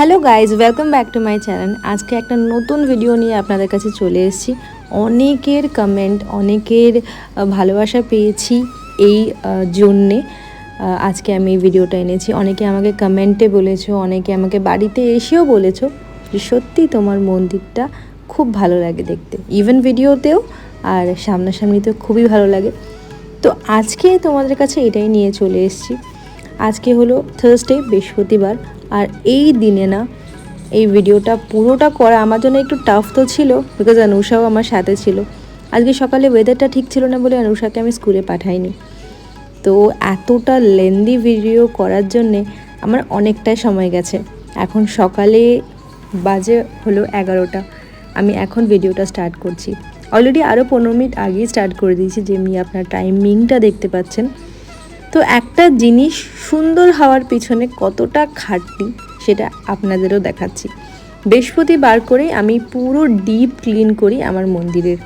Hello guys, welcome back to my channel. আজকে একটা নতুন ভিডিও নিয়ে আপনাদের কাছে চলে এসেছি। অনেকের কমেন্ট, অনেকের ভালোবাসা পেয়েছি এই জন্যে আজকে আমি এই ভিডিওটা এনেছি। অনেকে আমাকে কমেন্টে বলেছো, অনেকে আমাকে বাড়িতে এসেও বলেছো যে সত্যি তোমার মন্দিরটা খুব ভালো লাগে দেখতে, ইভেন ভিডিওতেও আর সামনাসামনিতেও খুবই ভালো লাগে। তো আজকে তোমাদের কাছে এটাই নিয়ে চলে এসেছি। আজকে হলো থার্সডে, বৃহস্পতিবার। আর এই দিনে না এই ভিডিওটা পুরোটা করা আমার জন্য একটু টাফ তো ছিল, বিকজ অনুষাও আমার সাথে ছিল। আজকে সকালে ওয়েদারটা ঠিক ছিল না বলে অনুষাকে আমি স্কুলে পাঠাইনি। তো এতটা লেন্দি ভিডিও করার জন্যে আমার অনেকটাই সময় গেছে। এখন সকালে বাজে হলো 11টা। আমি এখন ভিডিওটা স্টার্ট করছি। অলরেডি আরও 15 মিনিট আগেই স্টার্ট করে দিয়েছি, যেমনি আপনার টাইমিংটা দেখতে পাচ্ছেন। তো একটা জিনিস সুন্দর হওয়ার পিছনে কতটা খাটনি সেটা আপনাদেরও দেখাচ্ছি। বৃহস্পতিবার করে আমি পুরো ডিপ ক্লিন করি আমার মন্দিরের।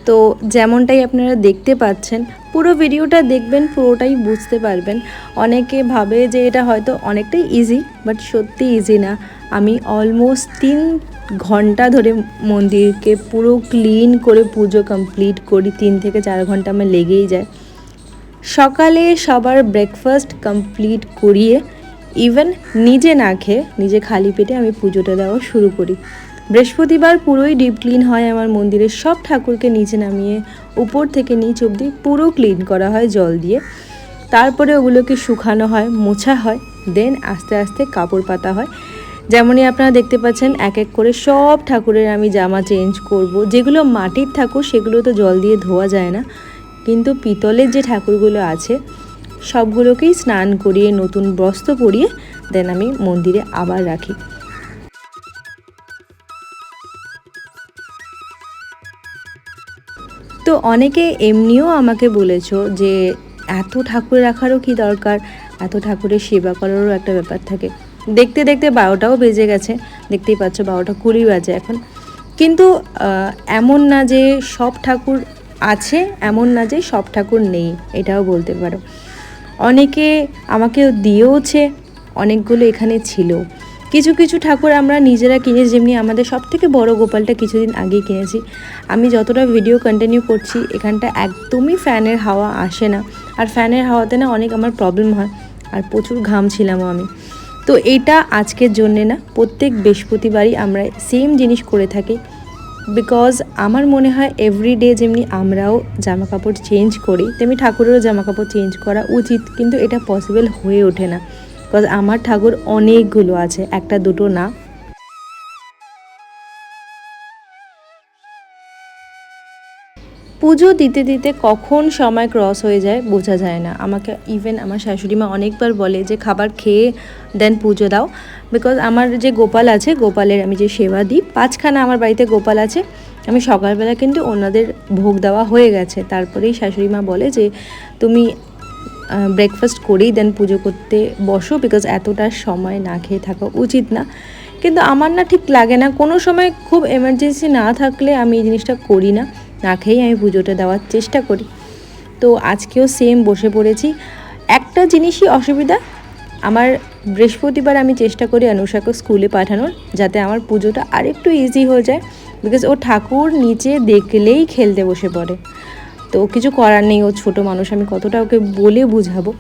তো যেমনটাই আপনারা দেখতে পাচ্ছেন, পুরো ভিডিওটা দেখবেন, পুরোটাই বুঝতে পারবেন। অনেকে ভাবে যে এটা হয়তো অনেকটাই ইজি, বাট সত্যি ইজি না। আমি অলমোস্ট 3 ঘন্টা ধরে মন্দিরকে পুরো ক্লিন করে পুজো কমপ্লিট করি। 3 থেকে 4 ঘন্টা আমার লেগেই যায়। সকালে সবার ব্রেকফাস্ট কমপ্লিট করিয়ে ইভেন নিজে না খেয়ে, নিজে খালি পেটে আমি পুজোটা দেওয়া শুরু করি। বৃহস্পতিবার পুরোই ডিপ ক্লিন হয় আমার মন্দিরের। সব ঠাকুরকে নিচে নামিয়ে উপর থেকে নিচ অবধি পুরো ক্লিন করা হয় জল দিয়ে। তারপরে ওগুলোকে শুকানো হয়, মোছা হয়, দেন আস্তে আস্তে কাপড় পাতা হয়। যেমনই আপনারা দেখতে পাচ্ছেন, এক এক করে সব ঠাকুরের আমি জামা চেঞ্জ করব। যেগুলো মাটির ঠাকুর সেগুলো তো জল দিয়ে ধোয়া যায় না, কিন্তু পিতলের যে ঠাকুরগুলো আছে সবগুলোকেই স্নান করিয়ে নতুন বস্ত্র পরিয়ে দেন আমি মন্দিরে আবার রাখি। তো অনেকে এমনিও আমাকে বলেছো যে এত ঠাকুর রাখারও কি দরকার, এত ঠাকুরের সেবা করারও একটা ব্যাপার থাকে। দেখতে দেখতে 12টাও বেজে গেছে, দেখতেই পাচ্ছ 12টা 20 বাজে এখন। কিন্তু এমন না যে সব ঠাকুর আছে, এমন না যে সব ঠাকুর নেই, এটাও বলতে পারো। অনেকে আমাকে দিয়েওছে, অনেকগুলো এখানে ছিল। কিছু কিছু ঠাকুর আমরা নিজেরা কিনেছি, যেমনি আমাদের সব থেকে বড় গোপালটা কিছুদিন আগেই কিনেছি। আমি যতটা ভিডিও কন্টিনিউ করছি, এখানটা একদমই ফ্যানের হাওয়া আসে না, আর ফ্যানের হাওয়াতে না অনেক আমার প্রবলেম হয়, আর প্রচুর ঘামছিলামও আমি। তো এটা আজকের জন্যে না, প্রত্যেক বৃহস্পতিবারই আমরা সেম জিনিস করে থাকি। বিকজ আমার মনে হয় এভরিডে যেমনি আমরাও জামা কাপড় চেঞ্জ করি, তেমনি ঠাকুরেরও জামা কাপড় চেঞ্জ করা উচিত, কিন্তু এটা পসিবল হয়ে ওঠে না। বিকজ আমার ঠাকুর অনেকগুলো আছে, একটা দুটো না। পুজো দিতে দিতে কখন সময় ক্রস হয়ে যায় বোঝা যায় না। আমাকে ইভেন আমার শাশুড়ি মা অনেকবার বলে যে খাবার খেয়ে দেন পুজো দাও। বিকজ আমার যে গোপাল আছে, গোপালের আমি যে সেবা দিই, 5খানা আমার বাড়িতে গোপাল আছে। আমি সকালবেলা কিন্তু ওনাদের ভোগ দেওয়া হয়ে গেছে, তারপরেই শাশুড়ি মা বলে যে তুমি ব্রেকফাস্ট করেই দেন পুজো করতে বসো, বিকজ এতটা সময় না খেয়ে থাকা উচিত না। কিন্তু আমার না ঠিক লাগে না, কোনো সময় খুব এমার্জেন্সি না থাকলে আমি এই জিনিসটা করি না, না খেয়েই আমি পুজোটা দেওয়ার চেষ্টা করি। তো আজকেও সেম বসে পড়েছি। একটা জিনিসই অসুবিধা, আমার বৃহস্পতিবার আমি চেষ্টা করি অনুষাকে স্কুলে পাঠানোর, যাতে আমার পুজোটা আরেকটু ইজি হয়ে যায়। বিকজ ও ঠাকুর নিচে দেখলেই খেলতে বসে পড়ে। তো কিছু করার নেই, ও ছোটো মানুষ, আমি কতটা ওকে বলে বুঝাবো।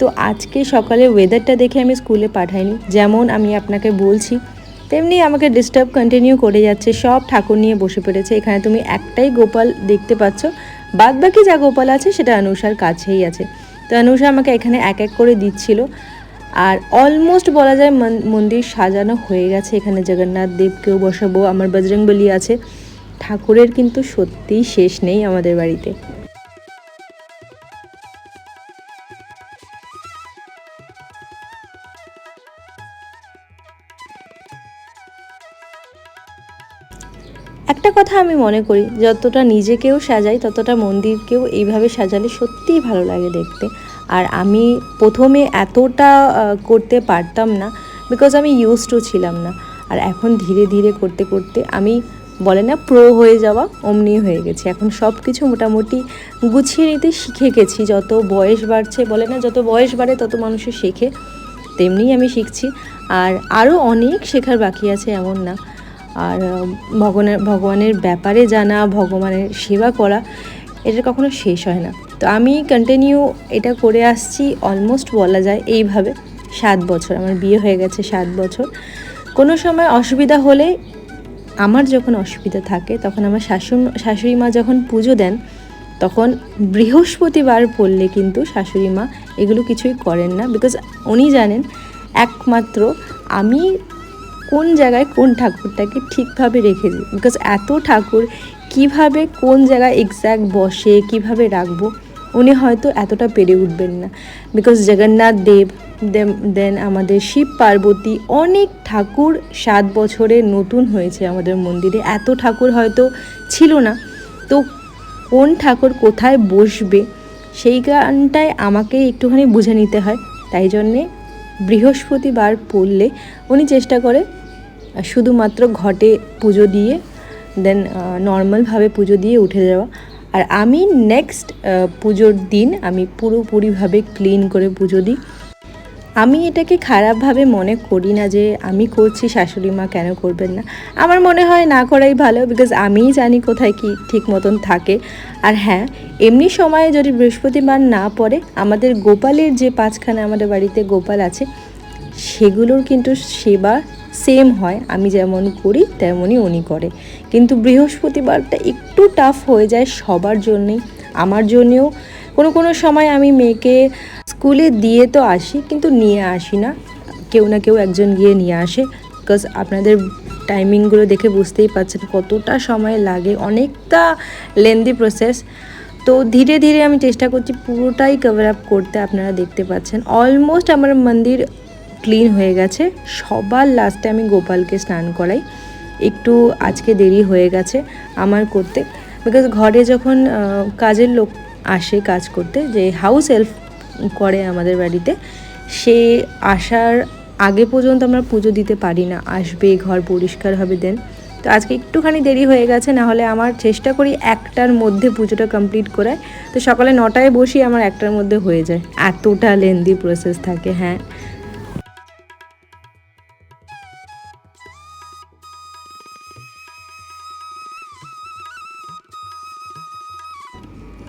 তো আজকে সকালে ওয়েদারটা দেখে আমি স্কুলে পাঠাইনি। যেমন আমি আপনাকে বলছি, তেমনি আমাকে ডিস্টার্ব কন্টিনিউ করে যাচ্ছে। সব ঠাকুর নিয়ে বসে পড়েছে। এখানে তুমি একটাই গোপাল দেখতে পাচ্ছ, বাদ বাকি যা গোপাল আছে সেটা অনুষার কাছেই আছে। তো অনুষা আমাকে এখানে এক এক করে দিচ্ছিল। আর অলমোস্ট বলা যায় মন্দির সাজানো হয়ে গেছে। এখানে জগন্নাথ দেবকেও বসাবো, আমার বজরংবলী আছে। ঠাকুরের কিন্তু সত্যিই শেষ নেই আমাদের বাড়িতে। একটা কথা আমি মনে করি, যতটা নিজেকেও সাজাই ততটা মন্দিরকেও এইভাবে সাজালে সত্যিই ভালো লাগে দেখতে। আর আমি প্রথমে এতটা করতে পারতাম না, বিকজ আমি ইউজড টু ছিলাম না। আর এখন ধীরে ধীরে করতে করতে আমি, বলে না প্রো হয়ে যাওয়া, অমনি হয়ে গেছি। এখন সব কিছু মোটামুটি গুছিয়ে নিতে শিখে গেছি। যত বয়স বাড়ছে, বলে না যত বয়স বাড়ে তত মানুষের শেখে। তেমনিই আমি শিখছি। আর আরও অনেক শেখার বাকি আছে, এমন না। আর ভগবানের ব্যাপারে জানা, ভগবানের সেবা করা, এটা কখনো শেষ হয় না। তো আমি কন্টিনিউ এটা করে আসছি অলমোস্ট বলা যায় এইভাবে 7 বছর। আমার বিয়ে হয়ে গেছে 7 বছর। কোনো সময় অসুবিধা হলে, আমার যখন অসুবিধা থাকে তখন আমার শাশুড়ি মা যখন পুজো দেন, তখন বৃহস্পতিবার পড়লে কিন্তু শাশুড়ি মা এগুলো কিছুই করেন না। বিকজ উনি জানেন একমাত্র আমি কোন জায়গায় কোন ঠাকুরটাকে ঠিকভাবে রেখে দিই। বিকজ এত ঠাকুর কিভাবে কোন জায়গায় এক্স্যাক্ট বসে, কিভাবে রাখবো, উনি হয়তো এতটা পেরে উঠবেন না। বিকজ জগন্নাথ দেব, দেন আমাদের শিব পার্বতী, অনেক ঠাকুর 7 বছরে নতুন হয়েছে আমাদের মন্দিরে। এত ঠাকুর হয়তো ছিল না। তো কোন ঠাকুর কোথায় বসবে সেই গানটায় আমাকে একটুখানি বুঝে নিতে হয়। তাই জন্যে বৃহস্পতিবার পড়লে উনি চেষ্টা করে শুধুমাত্র ঘটে পুজো দিয়ে দেন নর্মালভাবে পুজো দিয়ে উঠে যাওয়া। আর আমি নেক্সট পুজোর দিন আমি পুরোপুরিভাবে ক্লিন করে পুজো দিই। আমি এটাকে খারাপভাবে মনে করি না যে আমি করছি, শাশুড়ি মা কেন করবেন না। আমার মনে হয় না করাই ভালো, বিকজ আমিই জানি কোথায় কি ঠিক মতন থাকে। আর হ্যাঁ, এমনি সময়ে যদি বৃহস্পতিবার না পড়ে, আমাদের গোপালের যে 5খানা আমাদের বাড়িতে গোপাল আছে, সেগুলোর কিন্তু সেবা সেম হয়। আমি যেমন করি তেমনই উনি করে। কিন্তু বৃহস্পতিবারটা একটু টাফ হয়ে যায় সবার জন্যেই, আমার জন্যেও। কোনো সময় আমি মেয়েকে স্কুলে দিয়ে তো আসি, কিন্তু নিয়ে আসি না, কেউ না কেউ একজন গিয়ে নিয়ে আসে। বিকজ আপনাদের টাইমিংগুলো দেখে বুঝতেই পারছেন কতটা সময় লাগে, অনেকটা লেন্দি প্রসেস। তো ধীরে ধীরে আমি চেষ্টা করছি পুরোটাই কভার আপ করতে। আপনারা দেখতে পাচ্ছেন অলমোস্ট আমার মন্দির ক্লিন হয়ে গেছে। সবার লাস্টে আমি গোপালকে স্নান করাই। একটু আজকে দেরি হয়ে গেছে আমার করতে, বিকজ ঘরে যখন কাজের লোক আসে কাজ করতে, যে হাউস হেল্প করে আমাদের বাড়িতে, সে আসার আগে পর্যন্ত আমরা পুজো দিতে পারি না। আসবে, ঘর পরিষ্কার হবে, দেন। তো আজকে একটুখানি দেরি হয়ে গেছে, না হলে আমার চেষ্টা করি 1টার মধ্যে পুজোটা কমপ্লিট করায়। তো সকালে 9টায় বসি, আমার 1টার মধ্যে হয়ে যায়। এতটা লেন্দি প্রসেস থাকে। হ্যাঁ,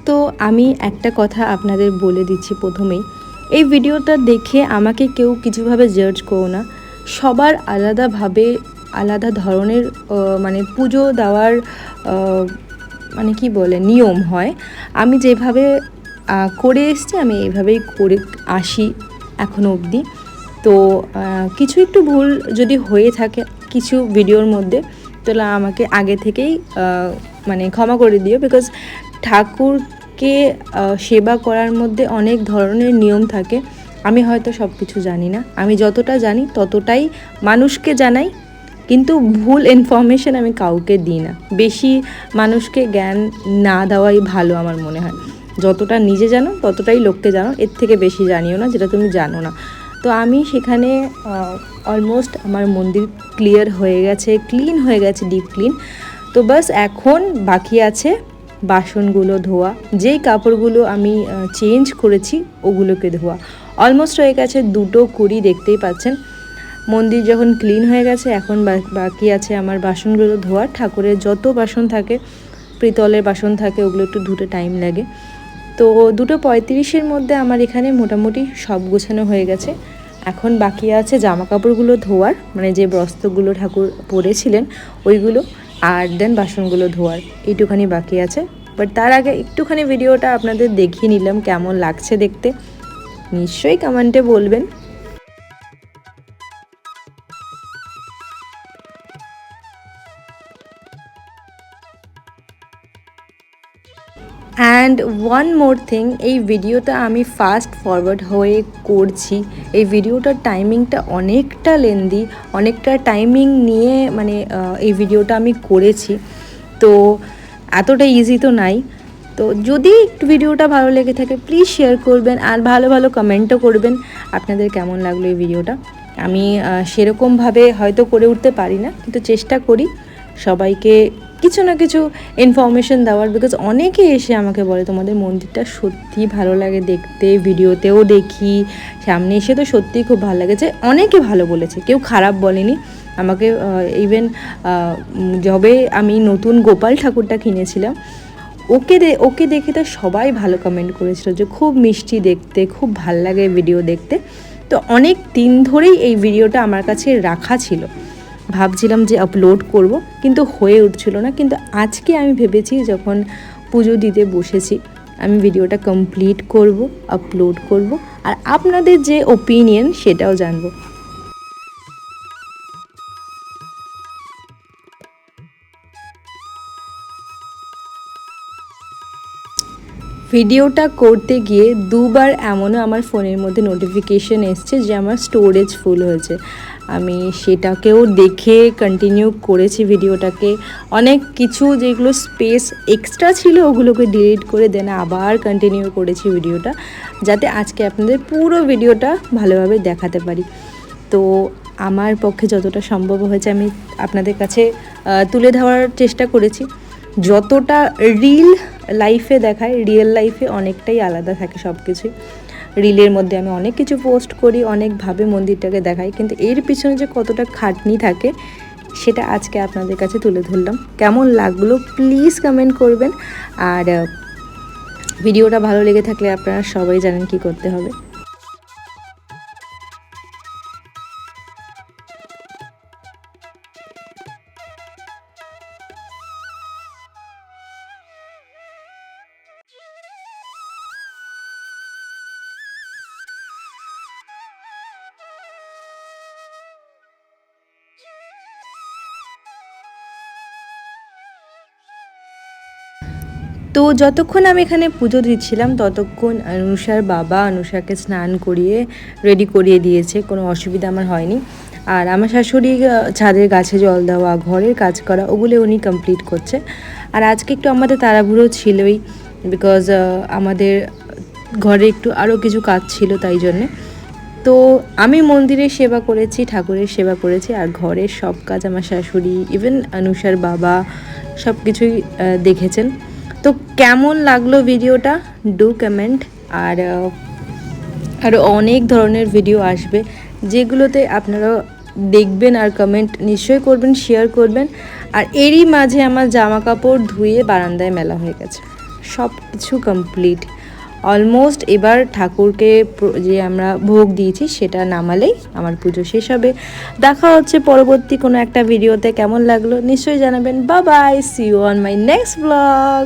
তো আমি একটা কথা আপনাদের বলে দিচ্ছি প্রথমেই, এই ভিডিওটা দেখে আমাকে কেউ কিছুভাবে জাজ করো না। সবার আলাদাভাবে আলাদা ধরনের মানে পুজো দেওয়ার মানে কি বলে নিয়ম হয়। আমি যেভাবে করে এসছি, আমি এইভাবেই করে আসি এখনও অবধি। তো কিছু একটু ভুল যদি হয়ে থাকে কিছু ভিডিওর মধ্যে, তাহলে আমাকে আগে থেকেই মানে ক্ষমা করে দিও। বিকজ ঠাকুরকে সেবা করার মধ্যে অনেক ধরনের নিয়ম থাকে। আমি হয়তো সব কিছু জানি না, আমি যতটা জানি ততটাই মানুষকে জানাই। কিন্তু ভুল ইনফরমেশন আমি কাউকে দিই না। বেশি মানুষকে জ্ঞান না দেওয়াই ভালো আমার মনে হয়। যতটা নিজে জানো ততটাই লোককে জানো, এর থেকে বেশি জানিও না যেটা তুমি জানো না। তো আমি সেখানে অলমোস্ট আমার মন্দির ক্লিয়ার হয়ে গেছে, ক্লিন হয়ে গেছে, ডিপ ক্লিন। তো বাস এখন বাকি আছে বাসনগুলো ধোয়া। যেই কাপড়গুলো আমি চেঞ্জ করেছি ওগুলোকে ধোয়া। অলমোস্ট হয়ে গেছে 2:20, দেখতেই পাচ্ছেন। মন্দির যখন ক্লিন হয়ে গেছে, এখন বাকি আছে আমার বাসনগুলো ধোয়ার। ঠাকুরের যত বাসন থাকে, পিতলের বাসন থাকে, ওগুলো একটু ধুতে টাইম লাগে। তো 2:35-এর মধ্যে আমার এখানে মোটামুটি সব গোছানো হয়ে গেছে। এখন বাকি আছে জামা কাপড়গুলো ধোয়ার, মানে যে বস্ত্রগুলো ঠাকুর পরেছিলেন ওইগুলো, আর দেন বাসনগুলো ধোয়ার, এইটুখানি বাকি আছে। বাট তার আগে একটুখানি ভিডিওটা আপনাদের দেখিয়ে নিলাম, কেমন লাগছে দেখতে নিশ্চয়ই কমেন্টে বলবেন। অ্যান্ড ওয়ান মোর থিং, এই ভিডিওটা আমি ফাস্ট ফরওয়ার্ড হয়ে করছি। এই ভিডিওটার টাইমিংটা অনেকটা লেন্দি, অনেকটা টাইমিং নিয়ে মানে এই ভিডিওটা আমি করেছি। তো এতটা ইজি তো নাই। তো যদি ভিডিওটা ভালো লেগে থাকে প্লিজ শেয়ার করবেন, আর ভালো ভালো কমেন্টও করবেন আপনাদের কেমন লাগলো এই ভিডিওটা। আমি সেরকমভাবে হয়তো করে উঠতে পারি না, কিন্তু চেষ্টা করি সবাইকে কিছু না কিছু ইনফরমেশন দেওয়ার। বিকজ অনেকে এসে আমাকে বলে তোমাদের মন্দিরটা সত্যি ভালো লাগে দেখতে, ভিডিওতেও দেখি, সামনে এসে তো সত্যিই খুব ভালো লেগেছে। অনেকে ভালো বলেছে, কেউ খারাপ বলেনি আমাকে। ইভেন যবে আমি নতুন গোপাল ঠাকুরটা কিনেছিলাম, ওকে দেখে তো সবাই ভালো কমেন্ট করেছিল যে খুব মিষ্টি দেখতে, খুব ভাল লাগে ভিডিও দেখতে। তো অনেক দিন ধরেই এই ভিডিওটা আমার কাছে রাখা ছিল, ভাবছিলাম যে আপলোড করব, কিন্তু হয়ে উঠছিল না। কিন্তু আজকে আমি ভেবেছি যখন পুজো দিতে বসেছি, আমি ভিডিওটা কমপ্লিট করব, আপলোড করব, আর আপনাদের যে ওপিনিয়ন সেটাও জানবো। ভিডিওটা করতে গিয়ে দুবার এমনও আমার ফোনের মধ্যে নোটিফিকেশন এসছে যে আমার স্টোরেজ ফুল হয়েছে। আমি সেটাকেও দেখে কন্টিনিউ করেছি ভিডিওটাকে। অনেক কিছু যেগুলো স্পেস এক্সট্রা ছিল ওগুলোকে ডিলিট করে দেন আবার কন্টিনিউ করেছি ভিডিওটা, যাতে আজকে আপনাদের পুরো ভিডিওটা ভালোভাবে দেখাতে পারি। তো আমার পক্ষে যতটা সম্ভব হয়েছে আমি আপনাদের কাছে তুলে ধরার চেষ্টা করেছি। যতটা রিল লাইফে দেখায়, রিয়েল লাইফে অনেকটাই আলাদা থাকে সব কিছুই। রিলের মধ্যে আমি অনেক কিছু পোস্ট করি, অনেকভাবে মন্দিরটাকে দেখাই, কিন্তু এর পিছনে যে কতটা খাটনি থাকে সেটা আজকে আপনাদের কাছে তুলে ধরলাম। কেমন লাগলো প্লিজ কমেন্ট করবেন, আর ভিডিওটা ভালো লেগে থাকলে আপনারা সবাই জানেন কি করতে হবে। তো যতক্ষণ আমি এখানে পুজো দিচ্ছিলাম ততক্ষণ অনুষার বাবা অনুষাকে স্নান করিয়ে রেডি করিয়ে দিয়েছে, কোনো অসুবিধা আমার হয়নি। আর আমার শাশুড়ি ছাদের গাছে জল দেওয়া, ঘরের কাজ করা, ওগুলো উনি কমপ্লিট করছে। আর আজকে একটু আমাদের তাড়াহুড়ো ছিলই, বিকজ আমাদের ঘরে একটু আরও কিছু কাজ ছিল, তাই জন্যে। তো আমি মন্দিরের সেবা করেছি, ঠাকুরের সেবা করেছি, আর ঘরের সব কাজ আমার শাশুড়ি, ইভেন অনুষার বাবা সব কিছুই দেখেছেন। তো কেমন লাগলো ভিডিওটা ডু কমেন্ট। আর আরও অনেক ধরনের ভিডিও আসবে যেগুলোতে আপনারা দেখবেন, আর কমেন্ট নিশ্চয়ই করবেন, শেয়ার করবেন। আর এরই মাঝে আমার জামা কাপড় ধুয়ে বারান্দায় মেলা হয়ে গেছে, সব কিছু কমপ্লিট অলমোস্ট। এবার ঠাকুরকে যে আমরা ভোগ দিয়েছি সেটা নামালেই আমার পুজো শেষ হবে। দেখা হচ্ছে পরবর্তী কোনো একটা ভিডিওতে। কেমন লাগলো নিশ্চয়ই জানাবেন। Bye bye, see you on my next blog.